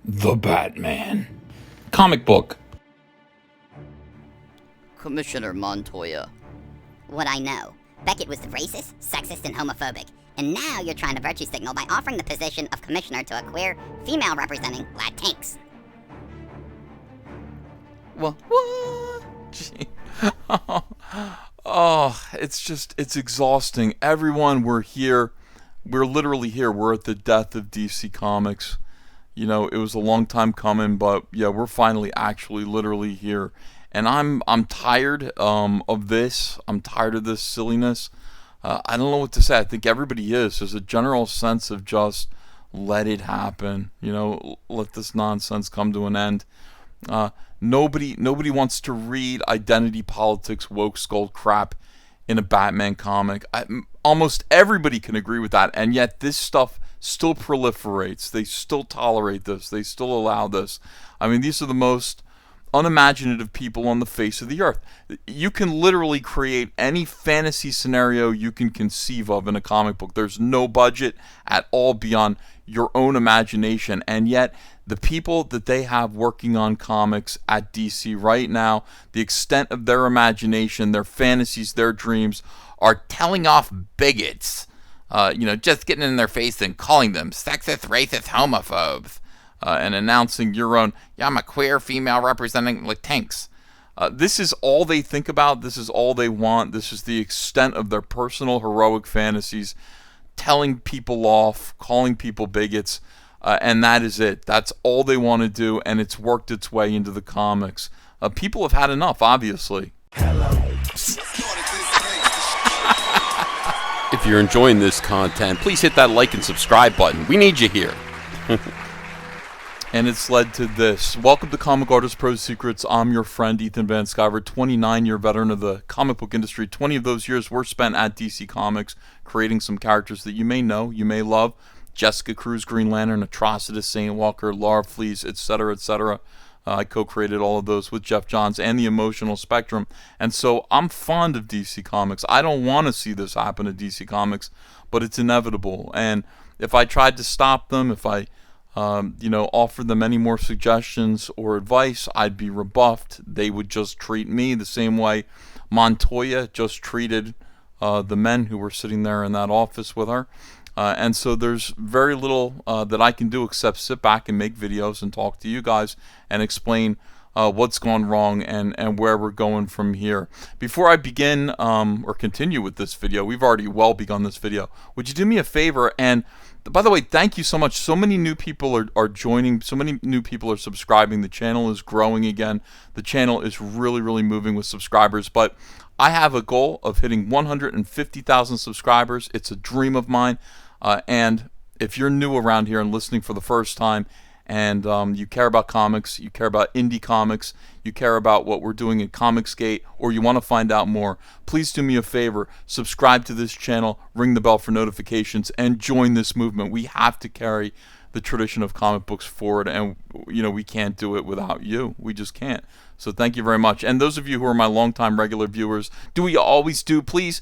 The Batman. Comic book. Commissioner Montoya. What I know. Beckett was racist, sexist, and homophobic. And now you're trying to virtue signal by offering the position of commissioner to a queer female representing Latinx. What? Gee. It's exhausting. Everyone, we're here. We're literally here. We're at the death of DC Comics. You know, it was a long time coming, but yeah, we're finally actually literally here. And I'm tired of this. I'm tired of this silliness. I don't know what to say. I think everybody is. There's a general sense of just let it happen. You know, let this nonsense come to an end. Nobody wants to read identity politics, woke skull crap in a Batman comic. Almost everybody can agree with that, and yet this stuff still proliferates. They still tolerate this. They still allow this. I mean, these are the most unimaginative people on the face of the earth. You can literally create any fantasy scenario you can conceive of in a comic book. There's no budget at all beyond your own imagination, and yet the people that they have working on comics at DC right now, the extent of their imagination, their fantasies, their dreams, are telling off bigots, just getting in their face and calling them sexist, racist, homophobes, and announcing your own, I'm a queer female representing Latinx. This is all they think about. This is all they want. This is the extent of their personal heroic fantasies, telling people off, calling people bigots, and that is it. That's all they want to do, and it's worked its way into the comics. People have had enough, obviously. If you're enjoying this content, please hit that like and subscribe button. We need you here. And it's led to this. Welcome to Comic Artist Pro Secrets. I'm your friend, Ethan Van Sciver, 29-year veteran of the comic book industry. 20 of those years were spent at DC Comics, creating some characters that you may know, you may love. Jessica Cruz, Green Lantern, Atrocitus, Saint Walker, Laura Flees, etc., etc. I co-created all of those with Jeff Johns and the Emotional Spectrum. And so I'm fond of DC Comics. I don't want to see this happen to DC Comics, but it's inevitable. And if I tried to stop them, if I offer them any more suggestions or advice, I'd be rebuffed. They would just treat me the same way Montoya just treated the men who were sitting there in that office with her. And so there's very little that I can do except sit back and make videos and talk to you guys and explain what's gone wrong and where we're going from here. Before I begin or continue with this video, we've already well begun this video. Would you do me a favor? And by the way, thank you so much. So many new people are joining. So many new people are subscribing. The channel is growing again. The channel is really, really moving with subscribers. But I have a goal of hitting 150,000 subscribers. It's a dream of mine. And if you're new around here and listening for the first time, and you care about comics, you care about indie comics, you care about what we're doing at Comicsgate, or you want to find out more, please do me a favor, subscribe to this channel, ring the bell for notifications, and join this movement. We have to carry the tradition of comic books forward, and we can't do it without you. We just can't. So thank you very much. And those of you who are my longtime regular viewers, do what you always do, please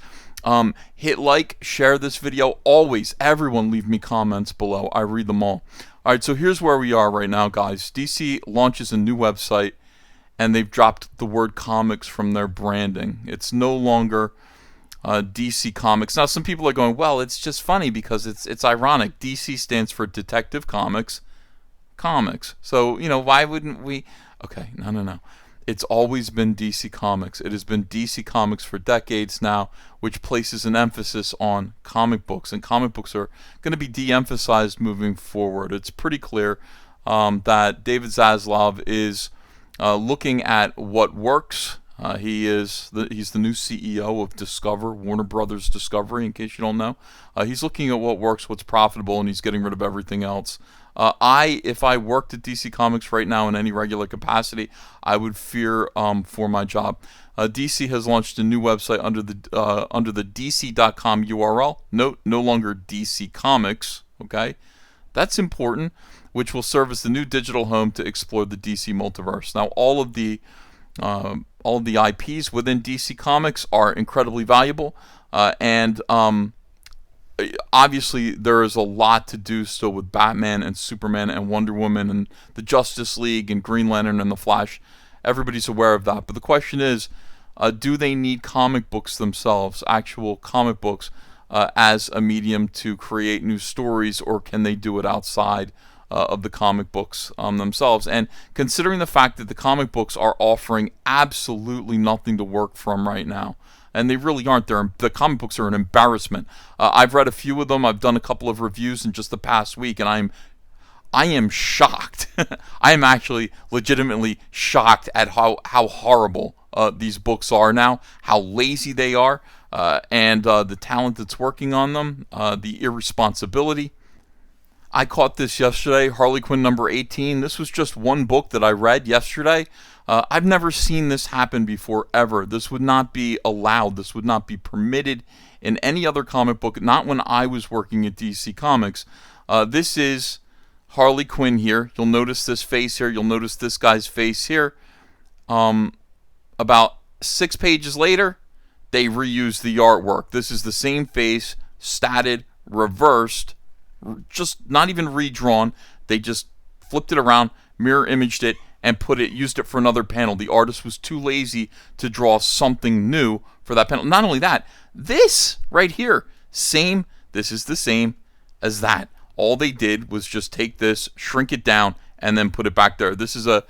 hit like, share this video. Always, everyone leave me comments below. I read them all. All right, so here's where we are right now, guys. DC launches a new website, and they've dropped the word comics from their branding. It's no longer DC Comics. Now, some people are going, well, it's just funny because it's ironic. DC stands for Detective Comics. So, why wouldn't we? Okay, no. It's always been DC Comics. It has been DC Comics for decades now, which places an emphasis on comic books. And comic books are going to be de-emphasized moving forward. It's pretty clear that David Zaslav is looking at what works. He's the new CEO of Discover, Warner Brothers Discovery, in case you don't know. He's looking at what works, what's profitable, and he's getting rid of everything else. If I worked at DC Comics right now in any regular capacity, I would fear for my job. DC has launched a new website under the DC.com URL. Note, no longer DC Comics. Okay, that's important. Which will serve as the new digital home to explore the DC multiverse. Now, all of the IPs within DC Comics are incredibly valuable, and obviously there is a lot to do still with Batman and Superman and Wonder Woman and the Justice League and Green Lantern and the Flash. Everybody's aware of that. But the question is, do they need comic books themselves, actual comic books, as a medium to create new stories, or can they do it outside of the comic books themselves? And considering the fact that the comic books are offering absolutely nothing to work from right now, and they really aren't. The comic books are an embarrassment. I've read a few of them. I've done a couple of reviews in just the past week, and I am shocked. I am actually legitimately shocked at how horrible these books are now, how lazy they are, and the talent that's working on them, the irresponsibility. I caught this yesterday, Harley Quinn number 18. This was just one book that I read yesterday. I've never seen this happen before, ever. This would not be allowed. This would not be permitted in any other comic book, not when I was working at DC Comics. This is Harley Quinn here. You'll notice this face here. You'll notice this guy's face here. About 6 pages later, they reused the artwork. This is the same face, statted, reversed, just not even redrawn. They just flipped it around, mirror imaged it, and used it for another panel. The artist was too lazy to draw something new for that panel. Not only that, this right here, this is the same as that. All they did was just take this, shrink it down, and then put it back there. This is an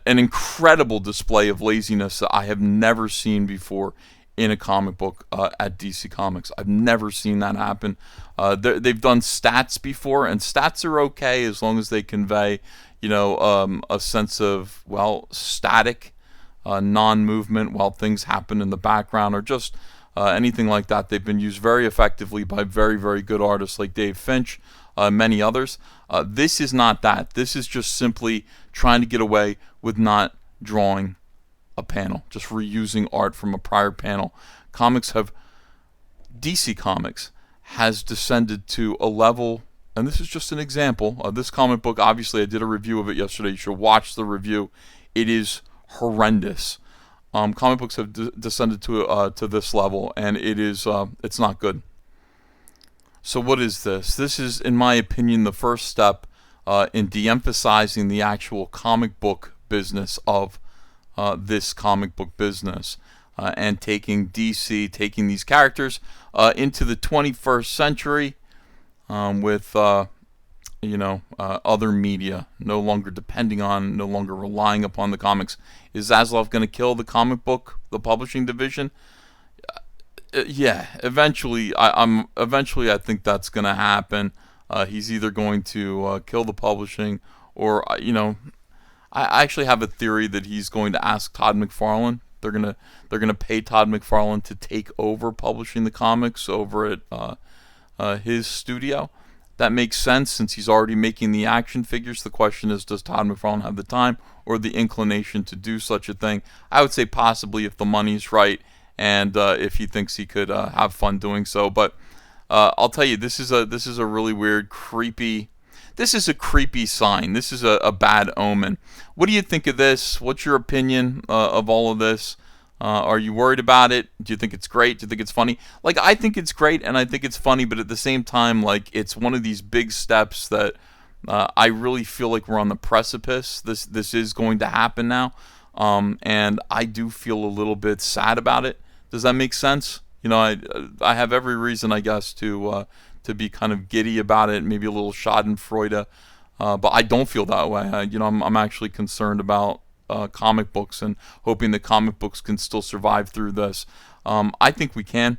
incredible display of laziness that I have never seen before in a comic book at DC Comics. I've never seen that happen. They've done stats before, and stats are okay as long as they convey, a sense of, static, non-movement while things happen in the background, or just anything like that. They've been used very effectively by very, very good artists like Dave Finch, many others. This is not that. This is just simply trying to get away with not drawing a panel, just reusing art from a prior panel. DC Comics has descended to a level, and this is just an example. This comic book, obviously I did a review of it yesterday. You should watch the review. It is horrendous. Comic books have descended to this level, and it's not good. So what is this? This is, in my opinion, the first step in de-emphasizing the actual comic book business of this comic book business, and taking DC, taking these characters into the 21st century with other media, no longer relying upon the comics. Is Zaslav going to kill the comic book, the publishing division? Yeah, eventually. Eventually, I think that's going to happen. He's either going to kill the publishing, or I actually have a theory that he's going to ask Todd McFarlane. They're gonna pay Todd McFarlane to take over publishing the comics over at his studio. That makes sense since he's already making the action figures. The question is, does Todd McFarlane have the time or the inclination to do such a thing? I would say possibly if the money's right and if he thinks he could have fun doing so. But I'll tell you, this is a really weird, creepy. This is a creepy sign. This is a bad omen. What do you think of this? What's your opinion of all of this? Are you worried about it? Do you think it's great? Do you think it's funny? Like, I think it's great and I think it's funny, but at the same time, like, it's one of these big steps that I really feel like we're on the precipice. This is going to happen now, and I do feel a little bit sad about it. Does that make sense? I have every reason, I guess, to be kind of giddy about it, maybe a little schadenfreude, but I don't feel that way. I'm actually concerned about comic books and hoping that comic books can still survive through this. I think we can,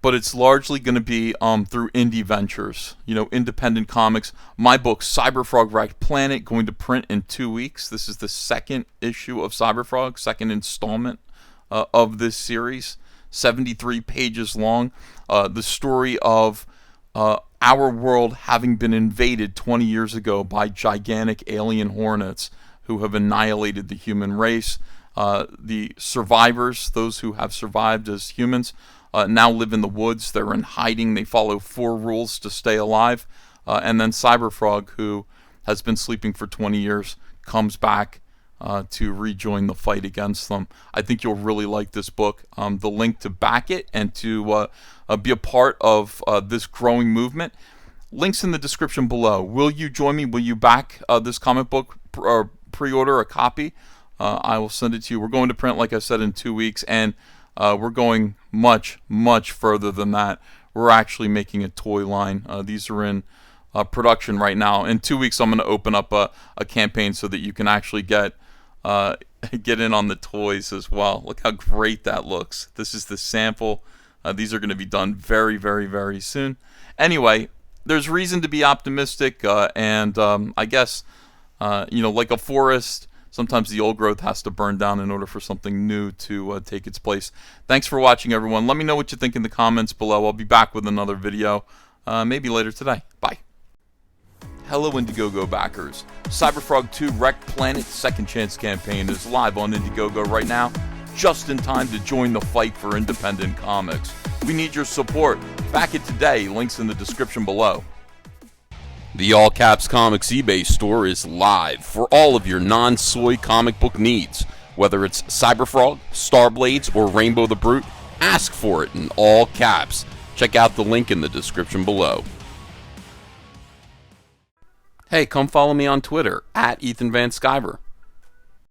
but it's largely going to be through indie ventures, independent comics. My book, Cyberfrog Wrecked Planet, going to print in 2 weeks. This is the second issue of Cyberfrog, second installment of this series. 73 pages long. The story of our world having been invaded 20 years ago by gigantic alien hornets who have annihilated the human race. The survivors, those who have survived as humans, now live in the woods. They're in hiding. They follow 4 rules to stay alive. And then Cyberfrog, who has been sleeping for 20 years, comes back to rejoin the fight against them. I think you'll really like this book. The link to back it and to be a part of this growing movement, links in the description below. Will you join me? Will you back this comic book or pre-order a copy? I will send it to you. We're going to print, like I said, in 2 weeks, and we're going much, much further than that. We're actually making a toy line. These are in production right now. In 2 weeks, I'm going to open up a campaign so that you can actually get in on the toys as well. Look how great that looks. This is the sample. These are going to be done very, very, very soon. Anyway, there's reason to be optimistic, and I guess, like a forest, sometimes the old growth has to burn down in order for something new to take its place. Thanks for watching, everyone. Let me know what you think in the comments below. I'll be back with another video, maybe later today. Bye. Hello, Indiegogo backers. Cyberfrog 2 Wreck Planet Second Chance campaign is live on Indiegogo right now, just in time to join the fight for independent comics. We need your support. Back it today. Links in the description below. The All Caps Comics eBay store is live for all of your non-soy comic book needs. Whether it's Cyberfrog, Starblades, or Rainbow the Brute, ask for it in all caps. Check out the link in the description below. Hey, come follow me on Twitter, @EthanVanSkyver.